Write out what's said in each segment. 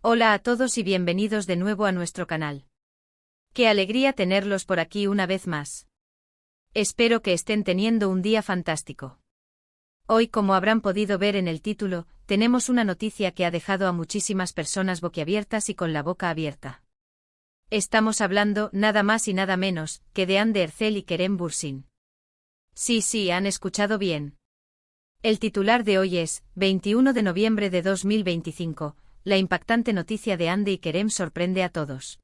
Hola a todos y bienvenidos de nuevo a nuestro canal. Qué alegría tenerlos por aquí una vez más. Espero que estén teniendo un día fantástico. Hoy, como habrán podido ver en el título, tenemos una noticia que ha dejado a muchísimas personas boquiabiertas y con la boca abierta. Estamos hablando, nada más y nada menos, que de Hande Erçel y Kerem Bürsin. Sí, han escuchado bien. El titular de hoy es, 21 de noviembre de 2025, la impactante noticia de Hande y Kerem sorprende a todos.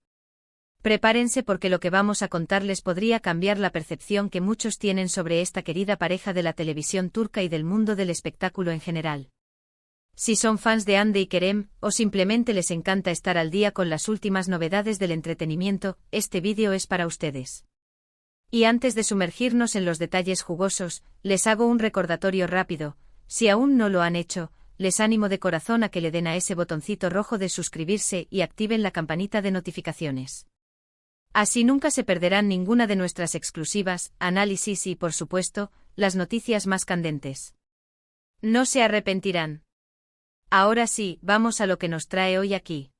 Prepárense porque lo que vamos a contarles podría cambiar la percepción que muchos tienen sobre esta querida pareja de la televisión turca y del mundo del espectáculo en general. Si son fans de Hande y Kerem, o simplemente les encanta estar al día con las últimas novedades del entretenimiento, este vídeo es para ustedes. Y antes de sumergirnos en los detalles jugosos, les hago un recordatorio rápido: si aún no lo han hecho, les animo de corazón a que le den a ese botoncito rojo de suscribirse y activen la campanita de notificaciones. Así nunca se perderán ninguna de nuestras exclusivas, análisis y, por supuesto, las noticias más candentes. No se arrepentirán. Ahora sí, vamos a lo que nos trae hoy aquí.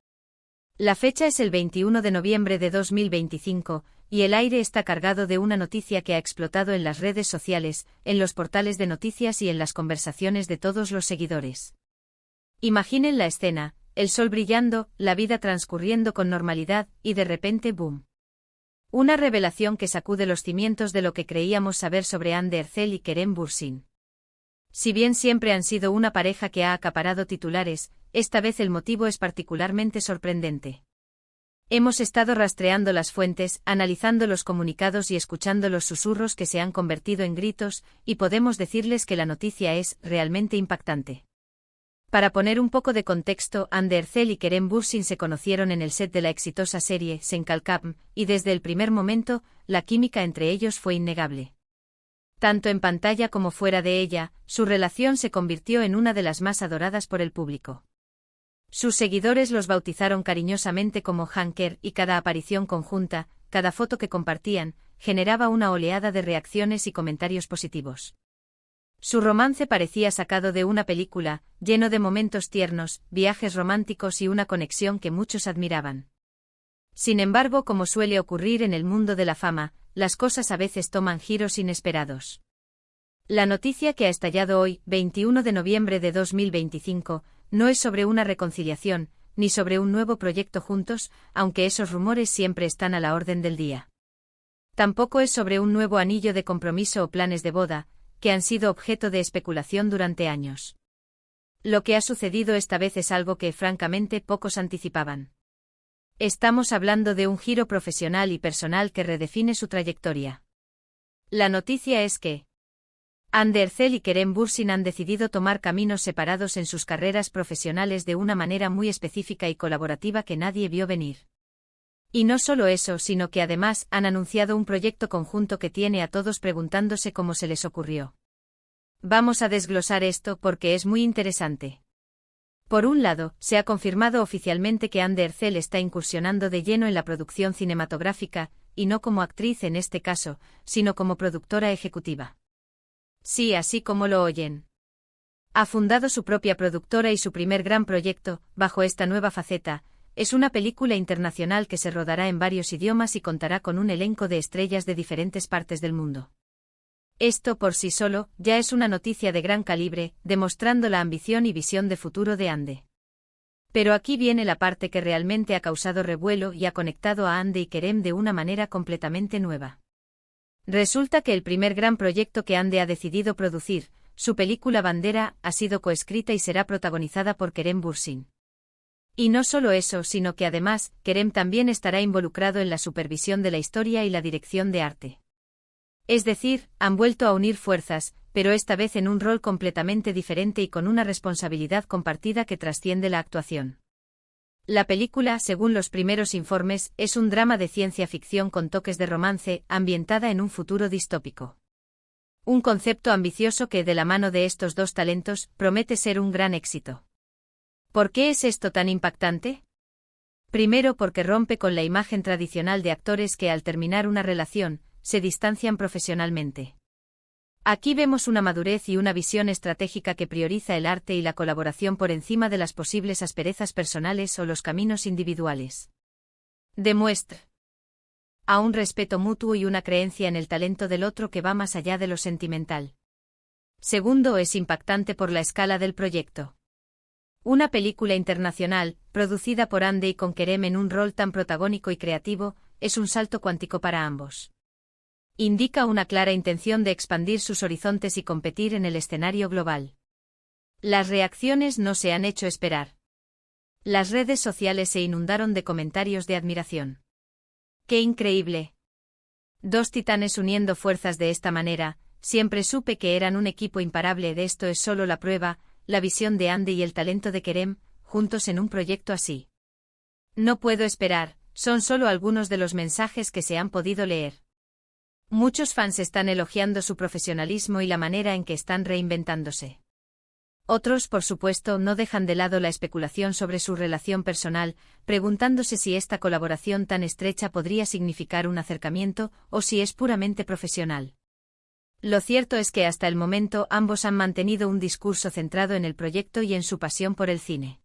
La fecha es el 21 de noviembre de 2025, y el aire está cargado de una noticia que ha explotado en las redes sociales, en los portales de noticias y en las conversaciones de todos los seguidores. Imaginen la escena: el sol brillando, la vida transcurriendo con normalidad, y de repente ¡boom! Una revelación que sacude los cimientos de lo que creíamos saber sobre Hande Erçel y Kerem Bürsin. Si bien siempre han sido una pareja que ha acaparado titulares, esta vez el motivo es particularmente sorprendente. Hemos estado rastreando las fuentes, analizando los comunicados y escuchando los susurros que se han convertido en gritos, y podemos decirles que la noticia es realmente impactante. Para poner un poco de contexto, Hande Erçel y Kerem Bürsin se conocieron en el set de la exitosa serie Sen Kalkam, y desde el primer momento, la química entre ellos fue innegable. Tanto en pantalla como fuera de ella, su relación se convirtió en una de las más adoradas por el público. Sus seguidores los bautizaron cariñosamente como Hanker, y cada aparición conjunta, cada foto que compartían, generaba una oleada de reacciones y comentarios positivos. Su romance parecía sacado de una película, lleno de momentos tiernos, viajes románticos y una conexión que muchos admiraban. Sin embargo, como suele ocurrir en el mundo de la fama, las cosas a veces toman giros inesperados. La noticia que ha estallado hoy, 21 de noviembre de 2025, no es sobre una reconciliación, ni sobre un nuevo proyecto juntos, aunque esos rumores siempre están a la orden del día. Tampoco es sobre un nuevo anillo de compromiso o planes de boda, que han sido objeto de especulación durante años. Lo que ha sucedido esta vez es algo que, francamente, pocos anticipaban. Estamos hablando de un giro profesional y personal que redefine su trayectoria. La noticia es que Hande Erçel y Kerem Bürsin han decidido tomar caminos separados en sus carreras profesionales de una manera muy específica y colaborativa que nadie vio venir. Y no solo eso, sino que además han anunciado un proyecto conjunto que tiene a todos preguntándose cómo se les ocurrió. Vamos a desglosar esto porque es muy interesante. Por un lado, se ha confirmado oficialmente que Hande Erçel está incursionando de lleno en la producción cinematográfica, y no como actriz en este caso, sino como productora ejecutiva. Sí, así como lo oyen. Ha fundado su propia productora y su primer gran proyecto, bajo esta nueva faceta, es una película internacional que se rodará en varios idiomas y contará con un elenco de estrellas de diferentes partes del mundo. Esto por sí solo ya es una noticia de gran calibre, demostrando la ambición y visión de futuro de Hande. Pero aquí viene la parte que realmente ha causado revuelo y ha conectado a Hande y Kerem de una manera completamente nueva. Resulta que el primer gran proyecto que Hande ha decidido producir, su película Bandera, ha sido coescrita y será protagonizada por Kerem Bürsin. Y no solo eso, sino que además, Kerem también estará involucrado en la supervisión de la historia y la dirección de arte. Es decir, han vuelto a unir fuerzas, pero esta vez en un rol completamente diferente y con una responsabilidad compartida que trasciende la actuación. La película, según los primeros informes, es un drama de ciencia ficción con toques de romance, ambientada en un futuro distópico. Un concepto ambicioso que, de la mano de estos dos talentos, promete ser un gran éxito. ¿Por qué es esto tan impactante? Primero, porque rompe con la imagen tradicional de actores que, al terminar una relación, se distancian profesionalmente. Aquí vemos una madurez y una visión estratégica que prioriza el arte y la colaboración por encima de las posibles asperezas personales o los caminos individuales. Demuestra a un respeto mutuo y una creencia en el talento del otro que va más allá de lo sentimental. Segundo, es impactante por la escala del proyecto. Una película internacional, producida por Ande y con Kerem en un rol tan protagónico y creativo, es un salto cuántico para ambos. Indica una clara intención de expandir sus horizontes y competir en el escenario global. Las reacciones no se han hecho esperar. Las redes sociales se inundaron de comentarios de admiración. ¡Qué increíble! Dos titanes uniendo fuerzas de esta manera, siempre supe que eran un equipo imparable. De esto es solo la prueba, la visión de Ande y el talento de Kerem, juntos en un proyecto así. No puedo esperar, son solo algunos de los mensajes que se han podido leer. Muchos fans están elogiando su profesionalismo y la manera en que están reinventándose. Otros, por supuesto, no dejan de lado la especulación sobre su relación personal, preguntándose si esta colaboración tan estrecha podría significar un acercamiento o si es puramente profesional. Lo cierto es que hasta el momento ambos han mantenido un discurso centrado en el proyecto y en su pasión por el cine.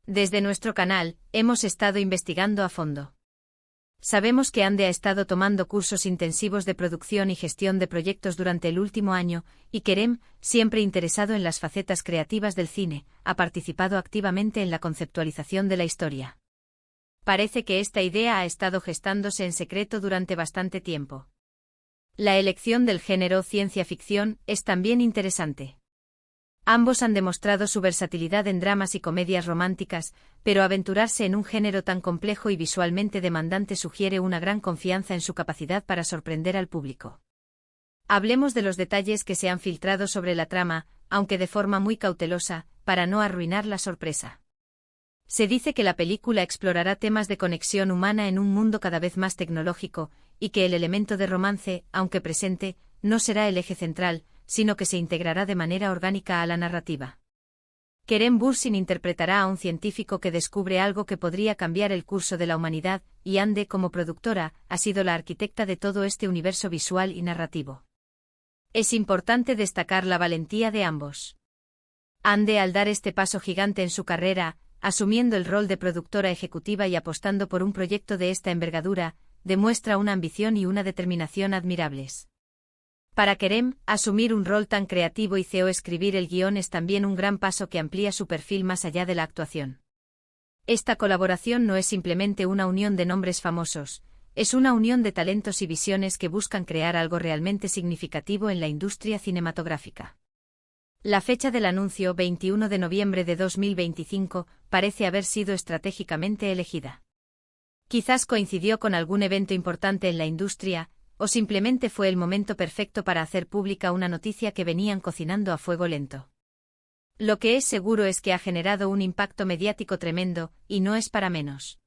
Desde nuestro canal, hemos estado investigando a fondo. Sabemos que Ande ha estado tomando cursos intensivos de producción y gestión de proyectos durante el último año, y Kerem, siempre interesado en las facetas creativas del cine, ha participado activamente en la conceptualización de la historia. Parece que esta idea ha estado gestándose en secreto durante bastante tiempo. La elección del género ciencia ficción es también interesante. Ambos han demostrado su versatilidad en dramas y comedias románticas, pero aventurarse en un género tan complejo y visualmente demandante sugiere una gran confianza en su capacidad para sorprender al público. Hablemos de los detalles que se han filtrado sobre la trama, aunque de forma muy cautelosa, para no arruinar la sorpresa. Se dice que la película explorará temas de conexión humana en un mundo cada vez más tecnológico, y que el elemento de romance, aunque presente, no será el eje central, sino que se integrará de manera orgánica a la narrativa. Kerem Bürsin interpretará a un científico que descubre algo que podría cambiar el curso de la humanidad, y Ande, como productora, ha sido la arquitecta de todo este universo visual y narrativo. Es importante destacar la valentía de ambos. Ande, al dar este paso gigante en su carrera, asumiendo el rol de productora ejecutiva y apostando por un proyecto de esta envergadura, demuestra una ambición y una determinación admirables. Para Kerem, asumir un rol tan creativo y escribir el guión es también un gran paso que amplía su perfil más allá de la actuación. Esta colaboración no es simplemente una unión de nombres famosos, es una unión de talentos y visiones que buscan crear algo realmente significativo en la industria cinematográfica. La fecha del anuncio, 21 de noviembre de 2025, parece haber sido estratégicamente elegida. Quizás coincidió con algún evento importante en la industria, o simplemente fue el momento perfecto para hacer pública una noticia que venían cocinando a fuego lento. Lo que es seguro es que ha generado un impacto mediático tremendo, y no es para menos.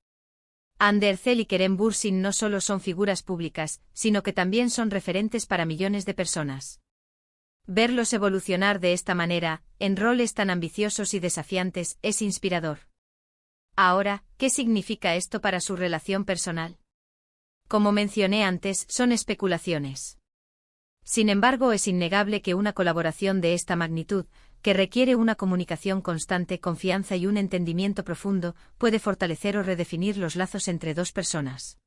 Ande Erçel y Kerem Bürsin no solo son figuras públicas, sino que también son referentes para millones de personas. Verlos evolucionar de esta manera, en roles tan ambiciosos y desafiantes, es inspirador. Ahora, ¿qué significa esto para su relación personal? Como mencioné antes, son especulaciones. Sin embargo, es innegable que una colaboración de esta magnitud, que requiere una comunicación constante, confianza y un entendimiento profundo, puede fortalecer o redefinir los lazos entre dos personas.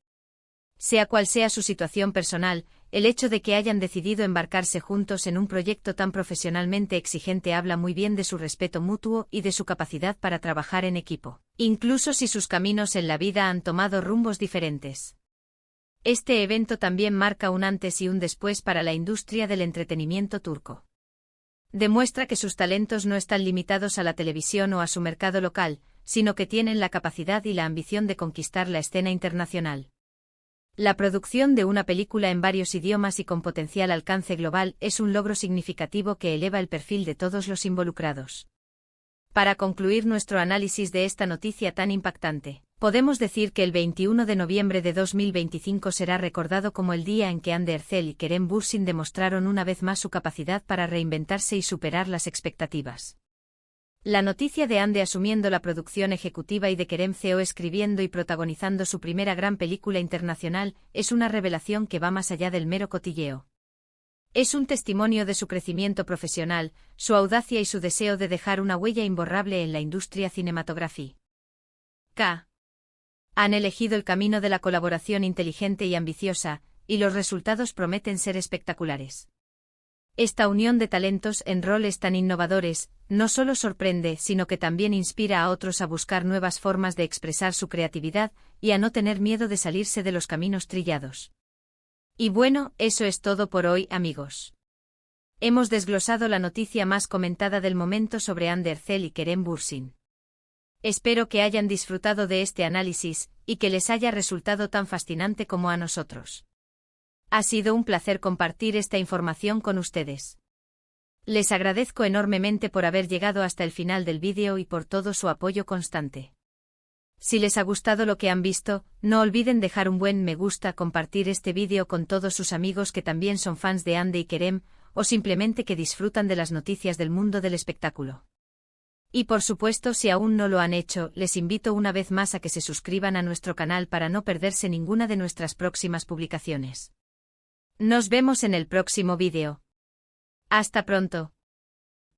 Sea cual sea su situación personal, el hecho de que hayan decidido embarcarse juntos en un proyecto tan profesionalmente exigente habla muy bien de su respeto mutuo y de su capacidad para trabajar en equipo, incluso si sus caminos en la vida han tomado rumbos diferentes. Este evento también marca un antes y un después para la industria del entretenimiento turco. Demuestra que sus talentos no están limitados a la televisión o a su mercado local, sino que tienen la capacidad y la ambición de conquistar la escena internacional. La producción de una película en varios idiomas y con potencial alcance global es un logro significativo que eleva el perfil de todos los involucrados. Para concluir nuestro análisis de esta noticia tan impactante, podemos decir que el 21 de noviembre de 2025 será recordado como el día en que Ande Erçel y Kerem Bürsin demostraron una vez más su capacidad para reinventarse y superar las expectativas. La noticia de Ande asumiendo la producción ejecutiva y de Kerem escribiendo y protagonizando su primera gran película internacional es una revelación que va más allá del mero cotilleo. Es un testimonio de su crecimiento profesional, su audacia y su deseo de dejar una huella imborrable en la industria cinematográfica. Han elegido el camino de la colaboración inteligente y ambiciosa, y los resultados prometen ser espectaculares. Esta unión de talentos en roles tan innovadores, no solo sorprende, sino que también inspira a otros a buscar nuevas formas de expresar su creatividad y a no tener miedo de salirse de los caminos trillados. Y bueno, eso es todo por hoy, amigos. Hemos desglosado la noticia más comentada del momento sobre Ander Zel y Kerem Bürsin. Espero que hayan disfrutado de este análisis, y que les haya resultado tan fascinante como a nosotros. Ha sido un placer compartir esta información con ustedes. Les agradezco enormemente por haber llegado hasta el final del vídeo y por todo su apoyo constante. Si les ha gustado lo que han visto, no olviden dejar un buen me gusta, compartir este vídeo con todos sus amigos que también son fans de Hande y Kerem, o simplemente que disfrutan de las noticias del mundo del espectáculo. Y por supuesto, si aún no lo han hecho, les invito una vez más a que se suscriban a nuestro canal para no perderse ninguna de nuestras próximas publicaciones. Nos vemos en el próximo vídeo. Hasta pronto.